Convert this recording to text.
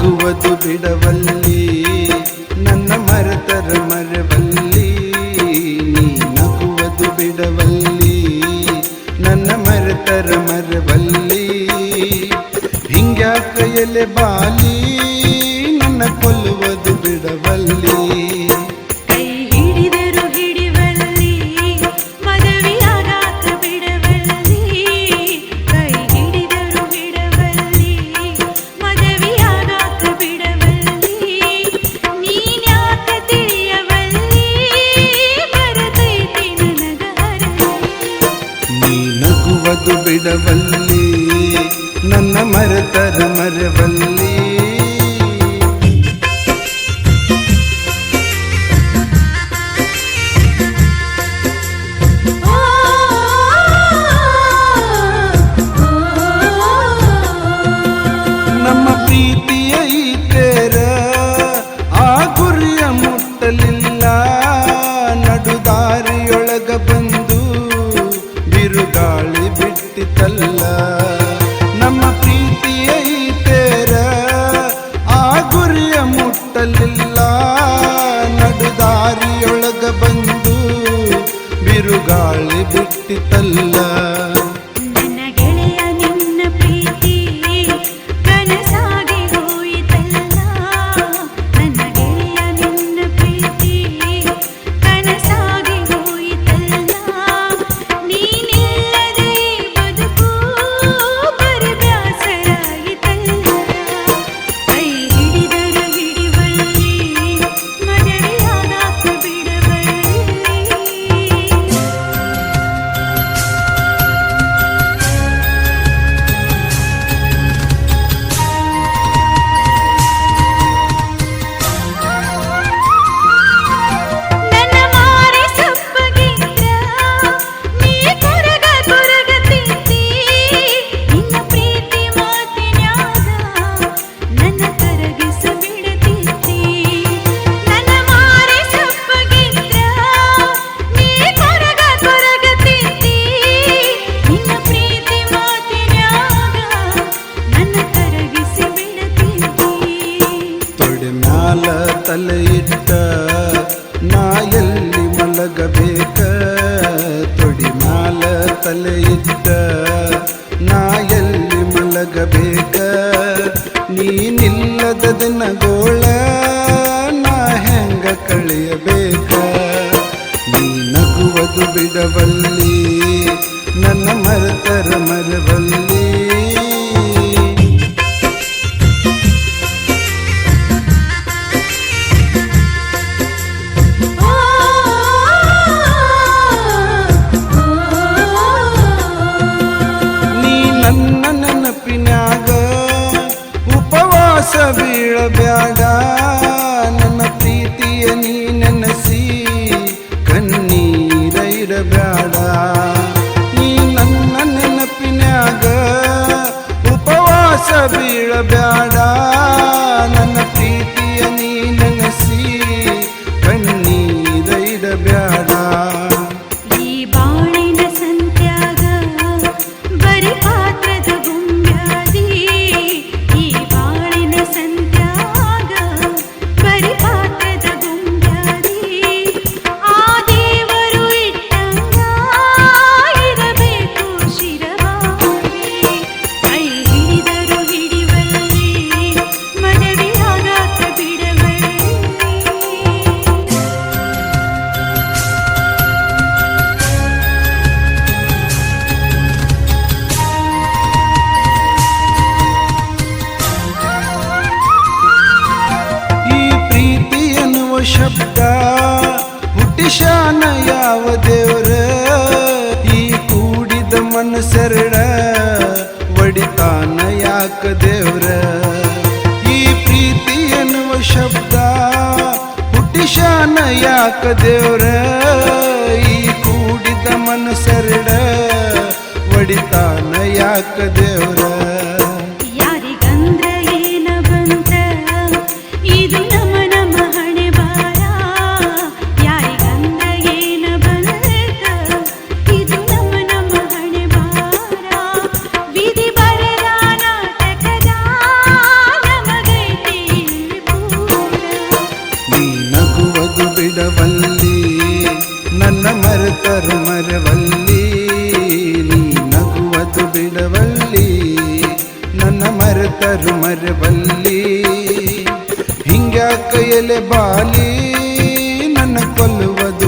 ನಗುವುದು ಬಿಡವಲ್ಲಿ ನನ್ನ ಮರೆತರ ಮರವಲ್ಲಿ ನೀ ನಗುವುದು ಬಿಡವಲ್ಲಿ ನನ್ನ ಮರೆತರ ಮರವಲ್ಲಿ ಹಿಂಗ್ಯಾಕ ಎಲೆ ಬಾಲಿ ನನ್ನ ಕೊಲ್ಲುವುದು ಬಿಡವಲ್ಲಿ ಬಿಡವಲ್ಲಿ ನನ್ನ ಮರೆತರ ಮರವಲ್ಲಿ ನಮ್ಮ ಪ್ರೀತಿಯ ಈ ತೇರ ಆ ಗುರಿಯ ಮುಟ್ಟಲಿಲ್ಲ ನಡುದಾರಿಯೊಳಗ ಬಂದು ಬಿರುಗಾಳಿ ಬಿಟ್ಟಿತಲ್ಲ ನಮ್ಮ ಪ್ರೀತಿಯ ಈ ತೇರ ಆ ಗುರಿಯ ಮುಟ್ಟಲಿಲ್ಲ ನಡುದಾರಿಯೊಳಗ ಬಂದು ಬಿರುಗಾಳಿ ಬಿಟ್ಟಿತಲ್ಲ ತಲೆ ಇಟ್ಟ ನಾ ಎಲ್ಲಿ ಮಲಗಬೇಕ ತೊಡಿ ಮ್ಯಾಲ ತಲೆ ಇಟ್ಟ ನಾ ಎಲ್ಲಿ ಮಲಗಬೇಕ ನೀನಿಲ್ಲದ ದಿನಗೋಳ ನಾ ಹೆಂಗ ಕಳೆಯಬೇಕ ನೀ ನಗುವುದು ಬಿಡವಲ್ಲಿ ನನ್ನ ಮರೆತರ ಮರವಲ್ಲಿ ಬೀಳಬ್ಯಾಡ ನನ್ನ ಪ್ರೀತಿಯ ನೀ ನೆನಸಿ ಕಣ್ಣೀರ ಇಡಬ್ಯಾಡ ನೀ ನನ್ನ ನೆನಪಿನ್ಯಾಗ ಉಪವಾಸ ಬೀಳಬ್ಯಾಡ ನನ್ನ ಪ್ರೀತಿಯ ನೀ ನೆನಸಿ ಕಣ್ಣೀರ ಇಡಬ್ಯಾಡ ಶಬ್ದ ಹುಟ್ಟಿಶಾನ ಯಾವ ದೇವ್ರ ಈ ಕೂಡಿದ ಮನಸೆರಡ ಒಡಿತಾನ ಯಾಕ ದೇವ್ರ ಈ ಪ್ರೀತಿ ಎನ್ನುವ ಶಬ್ದ ಹುಟ್ಟಿಶಾನ ಯಾಕ ದೇವ್ರ ಈ ಕೂಡಿದ ಮನಸೆರಡ ಒಡಿತಾನ ಯಾಕ ದೇವ್ರ ವಿಧಿ ಬರೆದ ನಾಟಕದ ನಮಗೈತಿ ಮರೆತರು ಮರವಲ್ಲಿ ನೀ ನಗುವುದು ಬಿಡವಲ್ಲಿ ನನ್ನ ಮರೆತರು ಮರವಲ್ಲಿ ಹಿಂಗ್ಯಾಕ ಎಲೆ ಬಾಲಿ ನನ್ನ ಕೊಲ್ಲುವುದು